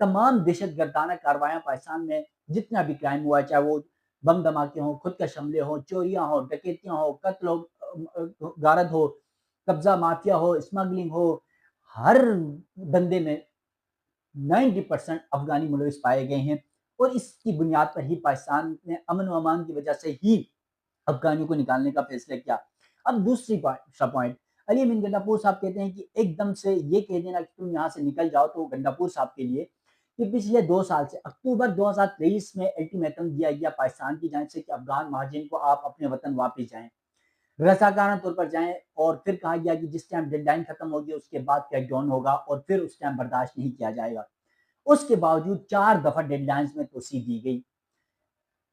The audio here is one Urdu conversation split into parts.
تمام دہشت گردانہ کارروائیاں پاکستان میں جتنا بھی کرائم ہوا ہے، چاہے وہ بم دھماکے ہوں، خود کش حملے ہوں، چوریاں ہوں، ڈکیتیاں ہوں، قتل ہو، غارت ہو، قبضہ مافیا ہو، اسمگلنگ ہو، ہر بندے میں 90% افغانی ملوث پائے گئے ہیں، اور اس کی بنیاد پر ہی پاکستان نے امن و امان کی وجہ سے ہی افغانیوں کو نکالنے کا فیصلہ کیا۔ اب دوسری پوائنٹ، علی امین گنڈاپور صاحب کہتے ہیں کہ ایک دم سے یہ کہہ دینا کہ تم یہاں سے نکل جاؤ، تو گنڈاپور صاحب کے لیے کہ پچھلے 2 سال سے اکتوبر 2023 میں الٹیمیٹم دیا گیا پاکستان کی جانب سے کہ افغان مہاجرین کو آپ اپنے وطن واپس جائیں، رضاکارانہ طور پر جائیں، اور پھر کہا گیا کہ جس ٹائم ڈیڈ لائن ختم ہوگی اس کے بعد کریک ڈاؤن ہوگا اور پھر اس ٹائم برداشت نہیں کیا جائے گا۔ اس کے باوجود 4 دفعہ ڈیڈ لائنز میں توسیع دی گئی۔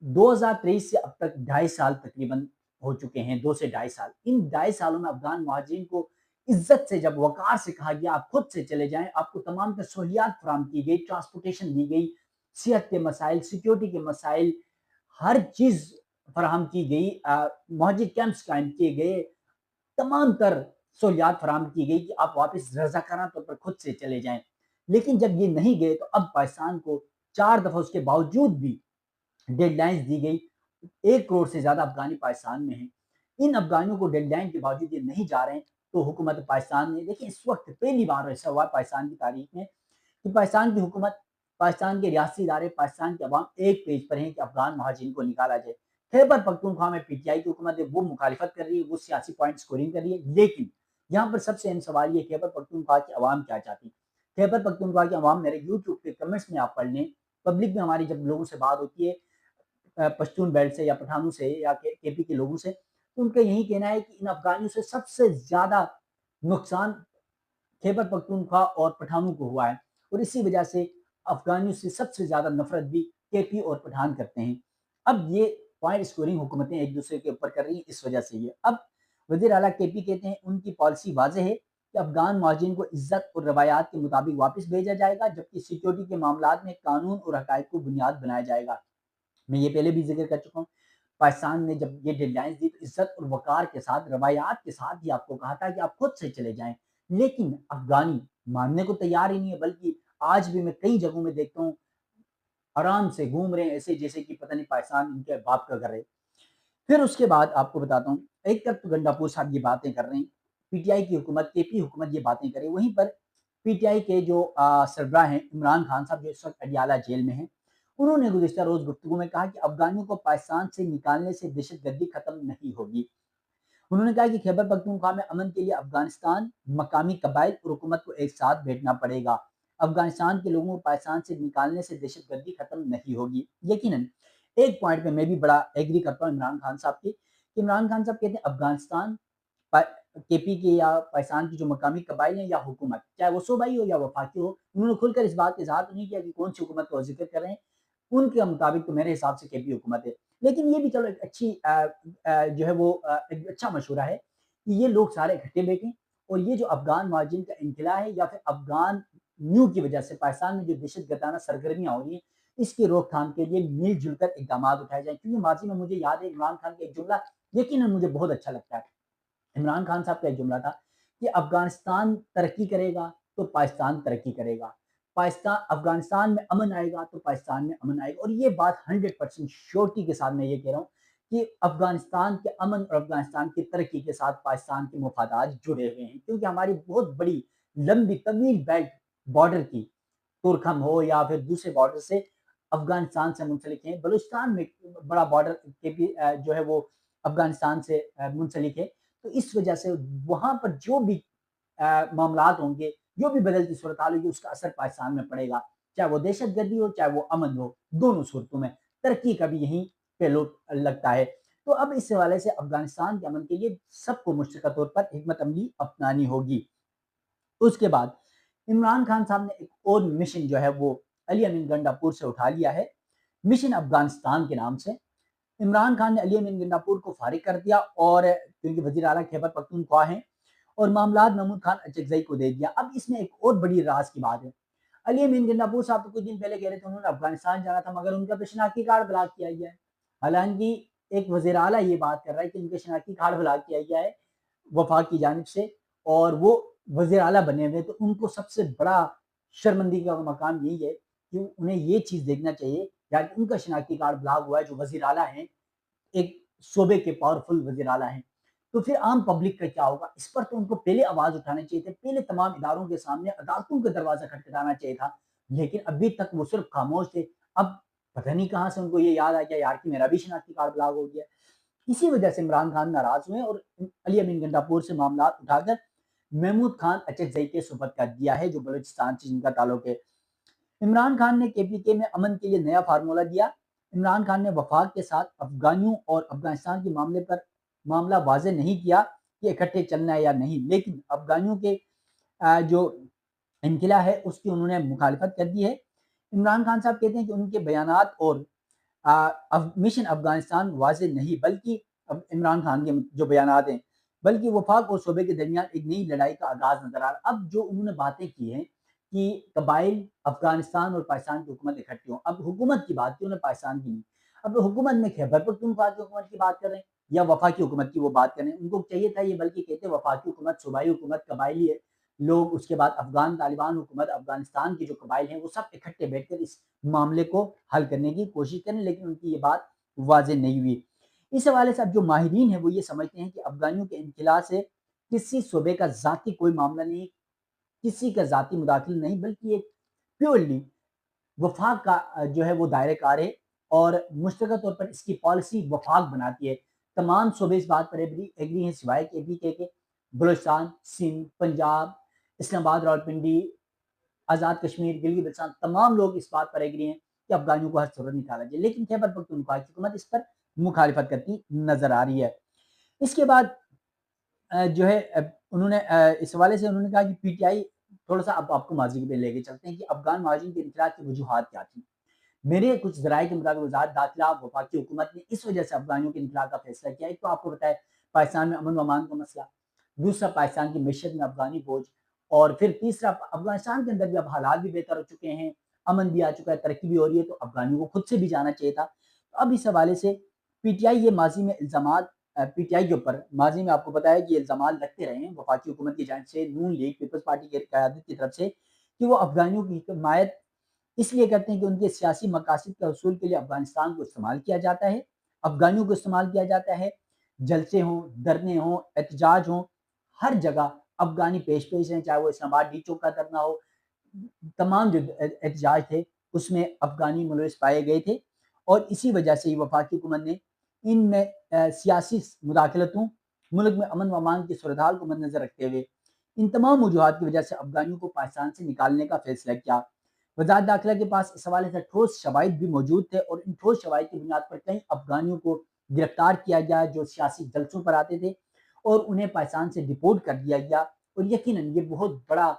2023 سے اب تک 2.5 سال تقریباً ہو چکے ہیں، 2 سے 2.5 سال۔ ان 2.5 سالوں میں افغان مہاجرین کو عزت سے، جب وقار سے کہا گیا آپ خود سے چلے جائیں، آپ کو تمام تر سہولیات فراہم کی گئی، ٹرانسپورٹیشن دی گئی، صحت کے مسائل، سیکیورٹی کے مسائل، ہر چیز فراہم کی گئی، مہاجر کیمپس قائم کیے گئے، تمام تر سہولیات فراہم کی گئی کہ آپ واپس رضاکارانہ طور پر خود سے چلے جائیں۔ لیکن جب یہ نہیں گئے تو اب پاکستان کو 4 دفعہ اس کے باوجود بھی ڈیڈ لائنز دی گئی۔ 1 کروڑ سے زیادہ افغانی پاکستان میں ہیں، ان افغانیوں کو ڈیڈ لائن کے باوجود یہ نہیں جا رہے ہیں، تو حکومت پاکستان نے، دیکھیں اس وقت پہلی بار ایسا ہوا پاکستان کی تاریخ میں کہ پاکستان کی حکومت، پاکستان کے ریاستی ادارے، پاکستان کے عوام ایک پیج پر ہیں کہ افغان مہاجرین کو نکالا جائے۔ خیبر پختونخوا میں پی ٹی آئی کی حکومت ہے، وہ مخالفت کر رہی ہے، وہ سیاسی پوائنٹ سکورنگ کر رہی ہے، لیکن یہاں پر سب سے اہم سوال یہ خیبر پختونخوا کی عوام کیا چاہتی ہے۔ خیبر پختونخوا کی عوام، میرے یوٹیوب کے کمنٹس میں آپ پڑھ لیں، پبلک میں ہماری جب لوگوں سے بات ہوتی ہے پشتون بیلٹ سے یا پٹھانوں سے یا کے پی کے لوگوں سے، تو ان کا یہی کہنا ہے کہ ان افغانیوں سے سب سے زیادہ نقصان خیبر پختونخوا اور پٹھانوں کو ہوا ہے، اور اسی وجہ سے افغانیوں سے سب سے زیادہ نفرت بھی کے پی اور پٹھان کرتے ہیں۔ اب یہ پوائنٹ اسکورنگ حکومتیں ایک دوسرے کے اوپر کر رہی ہیں، اس وجہ سے یہ اب وزیر اعلیٰ کے پی کہتے ہیں ان کی پالیسی واضح ہے کہ افغان مہاجرین کو عزت اور روایات کے مطابق واپس بھیجا جائے گا، جبکہ سیکیورٹی کے معاملات میں قانون اور حقائق کو بنیاد بنایا جائے گا۔ میں یہ پہلے بھی ذکر کر چکا ہوں، پاکستان نے جب یہ ڈیڈ لائنز دی تو عزت اور وقار کے ساتھ، روایات کے ساتھ ہی آپ کو کہا تھا کہ آپ خود سے چلے جائیں، لیکن افغانی ماننے کو تیار ہی نہیں ہے، بلکہ آج بھی میں کئی جگہوں میں دیکھتا ہوں آرام سے گھوم رہے ہیں ایسے جیسے کہ پتہ نہیں پاکستان ان کے باپ کا گھر ہے۔ پھر اس کے بعد آپ کو بتاتا ہوں، ایک طرف تو گنڈاپور صاحب یہ باتیں کر رہے ہیں، پی ٹی آئی کی حکومت، کے پی حکومت یہ باتیں کرے، وہیں پر پی ٹی آئی کے جو سربراہ ہیں عمران خان صاحب، جو اس وقت اڈیالہ جیل میں ہیں، انہوں نے گزشتہ روز گفتگو میں کہا کہ افغانیوں کو پاکستان سے نکالنے سے دہشت گردی ختم نہیں ہوگی۔ انہوں نے کہا کہ خیبر پختونخوا میں امن کے لیے افغانستان، مقامی قبائل اور حکومت کو ایک ساتھ بیٹھنا پڑے گا۔ افغانستان کے لوگوں کو پاکستان سے نکالنے سے دہشت گردی ختم نہیں ہوگی۔ یقیناً ایک پوائنٹ پہ میں بھی بڑا ایگری کرتا ہوں عمران خان صاحب کی، کہ عمران خان صاحب کہتے ہیں افغانستان، کے پی کے یا پاکستان کی جو مقامی قبائل ہیں یا حکومت، چاہے وہ صوبائی ہو یا وفاقی ہو، انہوں نے کھل کر اس بات کا اظہار تو نہیں کیا کہ کون سی حکومت کا ذکر کر رہے ہیں، ان کے مطابق تو میرے حساب سے کے پی حکومت ہے۔ لیکن یہ بھی چلو ایک اچھی جو ہے وہ ایک اچھا مشورہ ہے کہ یہ لوگ سارے اکٹھے بیٹھیں، اور یہ جو افغان مہاجرین کا انخلا ہے یا پھر افغان نیو کی وجہ سے پاکستان میں جو دہشت گردانہ سرگرمیاں ہو رہی ہیں، اس کی روک تھام کے لیے مل جل کر اقدامات اٹھائے جائیں۔ کیونکہ ماضی میں مجھے یاد ہے عمران خان کا ایک جملہ یقیناً مجھے بہت اچھا لگتا ہے، عمران خان صاحب کا ایک جملہ تھا کہ افغانستان ترقی کرے گا تو پاکستان ترقی کرے گا، افغانستان میں امن آئے گا تو پاکستان میں امن آئے گا، اور یہ بات 100% شیورٹی کے ساتھ میں یہ کہہ رہا ہوں کہ افغانستان کے امن اور افغانستان کی ترقی کے ساتھ پاکستان کے مفادات جڑے ہوئے ہیں، کیونکہ ہماری بہت بڑی لمبی طویل بیلٹ بارڈر کی، تورکھم ہو یا پھر دوسرے بارڈر سے افغانستان سے منسلک ہیں، بلوچستان میں بڑا بارڈر کے بھی جو ہے وہ افغانستان سے منسلک ہے، تو اس وجہ سے وہاں پر جو بھی معاملات ہوں گے، جو بھی بدلتی صورتحال ہوگی، اس کا اثر پاکستان میں پڑے گا، چاہے وہ دہشت گردی ہو چاہے وہ امن ہو، دونوں صورتوں میں ترقی کا بھی یہیں پہلو لگتا ہے۔ تو اب اس حوالے سے افغانستان کے امن کے لیے سب کو مشترکہ طور پر حکمت عملی اپنانی ہوگی۔ اس کے بعد عمران خان صاحب نے ایک اور مشن جو ہے وہ علی امین گنڈاپور سے اٹھا لیا ہے، مشن افغانستان کے نام سے۔ عمران خان نے علی امین گنڈاپور کو فارغ کر دیا، اور کیونکہ وزیر اعلیٰ خیبر پختونخوا ہیں، اور معاملات محمود خان اچکزئی کو دے دیا۔ اب اس میں ایک اور بڑی راز کی بات ہے، علی امین گنڈاپور صاحب تو کچھ دن پہلے کہہ رہے تھے انہوں نے افغانستان جانا تھا، مگر ان کا تو شناختی کارڈ بلاک کیا گیا ہے۔ حالانکہ ایک وزیر اعلیٰ یہ بات کر رہا ہے کہ ان کے شناختی کارڈ بلاک کیا گیا ہے وفاق کی جانب سے، اور وہ وزیر اعلیٰ بنے ہوئے، تو ان کو سب سے بڑا شرمندگی کا مقام یہی ہے کہ انہیں یہ چیز دیکھنا چاہیے یا ان کا شناختی کارڈ بلاک ہوا ہے جو وزیر اعلیٰ ہیں، ایک صوبے کے پاورفل وزیر اعلیٰ ہیں، تو پھر عام پبلک کا کیا ہوگا؟ اس پر تو ان کو پہلے آواز اٹھانا چاہیے تھے، پہلے تمام اداروں کے سامنے عدالتوں کا دروازہ کھٹکھٹانا چاہیے تھا، لیکن ابھی تک وہ صرف خاموش تھے۔ اب پتہ نہیں کہاں سے ان کو یہ یاد آ گیا یار کہ میرا بھی شناختی کارڈ بلاک ہو گیا۔ اسی وجہ سے عمران خان ناراض ہوئے اور علی امین گنڈاپور سے معاملات اٹھا کر محمود خان اچکزئی کے سپرد کر دیا ہے، جو بلوچستان سے جن کا تعلق ہے۔ عمران خان نے کے پی کے میں امن کے لیے نیا فارمولہ دیا۔ عمران خان نے وفاق کے ساتھ افغانیوں اور افغانستان کے معاملے پر معاملہ واضح نہیں کیا کہ اکٹھے چلنا ہے یا نہیں، لیکن افغانیوں کے جو انخلا ہے اس کی انہوں نے مخالفت کر دی ہے۔ عمران خان صاحب کہتے ہیں کہ ان کے بیانات اور مشن افغانستان واضح نہیں، بلکہ عمران خان کے جو بیانات ہیں بلکہ وفاق اور صوبے کے درمیان ایک نئی لڑائی کا آغاز نظر آ رہا۔ اب جو انہوں نے باتیں کی ہیں کہ قبائل افغانستان اور پاکستان کی حکومت اکٹھے ہوں، اب حکومت کی بات کی انہوں نے پاکستان کی نہیں، اب حکومت میں خیبر پختونخوا کی حکومت کی بات کر رہے ہیں یا وفاقی حکومت کی وہ بات کر رہے ہیں۔ ان کو چاہیے تھا یہ بلکہ کہتے وفاقی حکومت، صوبائی حکومت، قبائلی لوگ، اس کے بعد افغان طالبان حکومت، افغانستان کے جو قبائل ہیں وہ سب اکٹھے بیٹھ کر اس معاملے کو حل کرنے کی کوشش کریں، لیکن ان کی یہ بات واضح نہیں ہوئی۔ اس حوالے سے اب جو ماہرین ہیں وہ یہ سمجھتے ہیں کہ افغانیوں کے انخلا سے کسی صوبے کا ذاتی کوئی معاملہ نہیں، کسی کا ذاتی مداخلت نہیں، بلکہ ایک پیورلی وفاق کا جو ہے وہ دائرہ کار ہے اور مشترکہ طور پر اس کی پالیسی وفاق بناتی ہے۔ تمام صوبے اس بات پر ایگری ہیں سوائے کے پی کے بلوچستان، سندھ، پنجاب، اسلام آباد، راولپنڈی، آزاد کشمیر، گلگت بلتستان، تمام لوگ اس بات پر ایگری ہیں کہ افغانیوں کو ہر صورت نکالا جائے، لیکن خیبر پختونخوا کی حکومت اس پر مخالفت کرتی نظر آ رہی ہے۔ اس کے بعد جو ہے انہوں نے اس حوالے سے انہوں نے کہا کہ پی ٹی آئی تھوڑا سا اب آپ کو ماضی پہ لے کے چلتے ہیں کہ افغان مہاجرین کے انخلا کی وجوہات کیا تھیں۔ میرے کچھ ذرائع کے مطابق وزارت داخلہ وفاقی حکومت نے اس وجہ سے افغانیوں کے انخلا کا فیصلہ کیا۔ ایک تو آپ کو بتایا پاکستان میں امن و امان کا مسئلہ، دوسرا پاکستان کی معیشت میں افغانی بوجھ، اور پھر تیسرا افغانستان کے اندر بھی اب حالات بھی بہتر ہو چکے ہیں، امن بھی آ چکا ہے، ترقی بھی ہو رہی ہے، تو افغانیوں کو خود سے بھی جانا چاہیے تھا۔ اب اس حوالے سے پی ٹی آئی یہ ماضی میں الزامات پی ٹی آئی کے اوپر ماضی میں آپ کو بتایا کہ یہ الزامات لگتے رہے ہیں وفاقی حکومت کی جانب سے، نون لیگ پیپلز پارٹی کی قیادت کی طرف سے، کہ وہ افغانیوں کی حمایت اس لیے کرتے ہیں کہ ان کے سیاسی مقاصد کے حصول کے لیے افغانستان کو استعمال کیا جاتا ہے، افغانیوں کو استعمال کیا جاتا ہے، جلسے ہوں، دھرنے ہوں، احتجاج ہوں، ہر جگہ افغانی پیش ہیں، چاہے وہ اسلام آباد ڈی چوک کا دھرنا ہو، تمام جو احتجاج تھے اس میں افغانی ملوث پائے گئے تھے، اور اسی وجہ سے وفاقی حکومت نے ان میں سیاسی مداخلتوں، ملک میں امن و امان کی صورتحال کو مد نظر رکھتے ہوئے ان تمام وجوہات کی وجہ سے افغانیوں کو پاکستان سے نکالنے کا فیصلہ کیا۔ وزارت داخلہ کے پاس اس حوالے سے ٹھوس شواہد بھی موجود تھے، اور ان ٹھوس شواہد کی بنیاد پر کئی افغانیوں کو گرفتار کیا گیا جو سیاسی جلسوں پر آتے تھے، اور انہیں پاکستان سے ڈپورٹ کر دیا گیا، اور یقیناً یہ بہت بڑا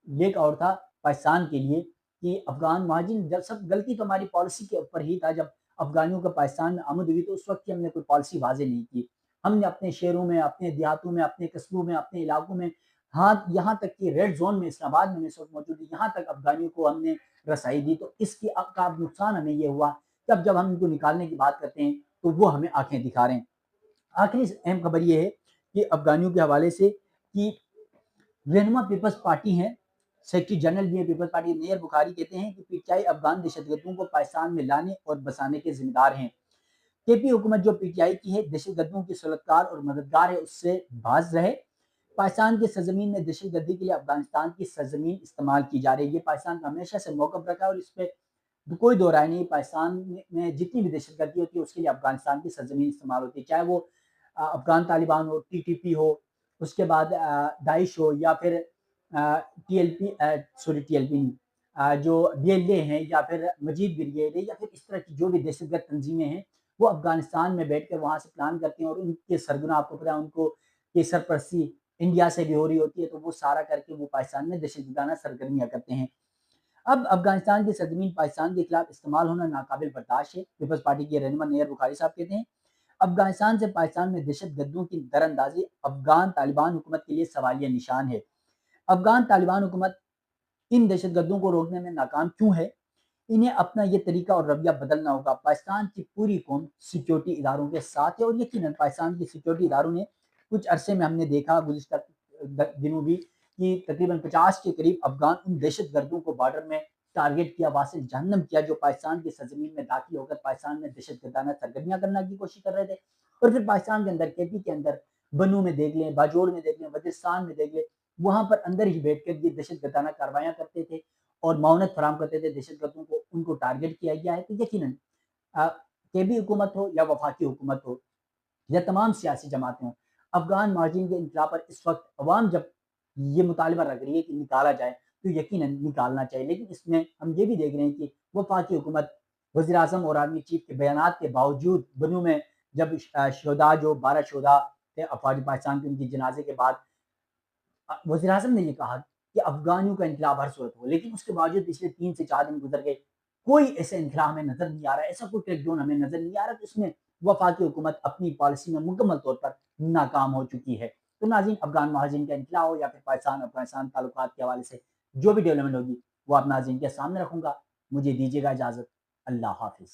لیک آؤٹ تھا پاکستان کے لیے کہ افغان مہاجرین، جب سب غلطی تو ہماری پالیسی کے اوپر ہی تھا، جب افغانیوں کا پاکستان میں آمد ہوئی تو اس وقت کی ہم نے کوئی پالیسی واضح نہیں کی، ہم نے اپنے شہروں میں، اپنے دیہاتوں میں، اپنے قصبوں میں، اپنے علاقوں میں، ہاں یہاں تک کہ ریڈ زون میں اسلام آباد میں اس وقت موجود ہے، یہاں تک افغانیوں کو ہم نے رسائی دی، تو اس کی کا نقصان ہمیں یہ ہوا کہ اب جب ہم ان کو نکالنے کی بات کرتے ہیں تو وہ ہمیں آنکھیں دکھا رہے ہیں۔ آخری اہم خبر یہ ہے کہ افغانیوں کے حوالے سے کہ رہنما پیپلز پارٹی ہیں، سیکرٹری جنرل بھی ہے پیپلز پارٹی نیر بخاری، کہتے ہیں کہ پی ٹی آئی افغان دہشت گردوں کو پاکستان میں لانے اور بسانے کے ذمہ دار ہیں۔ کے پی حکومت جو پی ٹی آئی کی ہے دہشت گردوں کی سلطکار اور مددگار ہے، اس سے باز رہے۔ پاکستان کی سرزمین میں دہشت گردی کے لیے افغانستان کی سرزمین استعمال کی جا رہی ہے، پاکستان کا ہمیشہ سے موقف رکھا ہے اور اس پہ کوئی دو رائے نہیں، پاکستان میں جتنی بھی دہشت گردی ہوتی ہے اس کے لیے افغانستان کی سرزمین استعمال ہوتی ہے، چاہے وہ افغان طالبان ہو، ٹی ٹی پی ہو، اس کے بعد داعش ہو، یا پھر ٹی ایل پی جو ڈی ایل اے ہیں، یا پھر مجید بریگیڈ ہے، یا پھر اس طرح کی جو بھی دہشت گرد تنظیمیں ہیں، وہ افغانستان میں بیٹھ کر وہاں سے پلان کرتے ہیں، اور ان کے سرگنا آپ کو پتا ہے ان کو یہ سرپرستی انڈیا سے بھی ہو رہی ہوتی ہے، تو وہ سارا کر کے وہ پاکستان میں دہشت گردانہ سرگرمیاں کرتے ہیں۔ اب افغانستان کی سرزمین پاکستان کے خلاف استعمال ہونا ناقابل برداشت ہے۔ پیپلز پارٹی کے رہنما نیر بخاری صاحب کہتے ہیں افغانستان سے پاکستان میں دہشت گردوں کی در اندازی افغان طالبان حکومت کے لیے سوالیہ نشان ہے۔ افغان طالبان حکومت ان دہشت گردوں کو روکنے میں ناکام کیوں ہے؟ انہیں اپنا یہ طریقہ اور رویہ بدلنا ہوگا۔ پاکستان کی پوری قوم سیکیورٹی اداروں کے ساتھ ہے، اور یقیناً پاکستان کی سیکیورٹی اداروں نے کچھ عرصے میں ہم نے دیکھا گزشتہ دنوں بھی کہ تقریباً 50 کے قریب افغان ان دہشت گردوں کو بارڈر میں ٹارگٹ کیا، واصل جہنم کیا، جو پاکستان کی سرزمین میں داخل ہو کر پاکستان میں دہشت گردانہ سرگرمیاں کرنے کی کوشش کر رہے تھے۔ اور پھر پاکستان کے اندر، کے پی کے اندر، بنو میں دیکھ لیں، باجوڑ میں دیکھ لیں، وزیرستان میں دیکھ لیں، وہاں پر اندر ہی بیٹھ کر یہ دہشت گردانہ کاروائیاں کرتے تھے اور معاونت فراہم کرتے تھے دہشت گردوں کو، ان کو ٹارگٹ کیا گیا ہے۔ تو یقیناً کے بی حکومت ہو یا وفاقی حکومت ہو یا تمام سیاسی جماعتیں ہوں، افغان مہاجرین کے انخلا پر اس وقت عوام جب یہ مطالبہ رکھ رہی ہے کہ نکالا جائے تو یقیناً نکالنا چاہیے، لیکن اس میں ہم یہ بھی دیکھ رہے ہیں کہ وفاقی حکومت وزیر اعظم اور آرمی چیف کے بیانات کے باوجود بنو میں جب شہداء جو 12 شہداء تھے افواج پاکستان کے، ان کی جنازے کے بعد وزیر اعظم نے یہ کہا کہ افغانیوں کا انقلاب ہر صورت ہو، لیکن اس کے باوجود پچھلے 3 سے 4 دن گزر گئے، کوئی ایسے انقلاب ہمیں نظر نہیں آ رہا، ایسا کوئی کریک ڈاؤن ہمیں نظر نہیں آ رہا، تو اس میں وفاقی حکومت اپنی پالیسی میں مکمل طور پر ناکام ہو چکی ہے۔ تو ناظرین، افغان مہاجرین کا انخلا ہو یا پھر پاکستان اور افغانستان تعلقات کے حوالے سے جو بھی ڈیولپمنٹ ہوگی وہ آپ ناظرین کے سامنے رکھوں گا۔ مجھے دیجیے گا اجازت، اللہ حافظ۔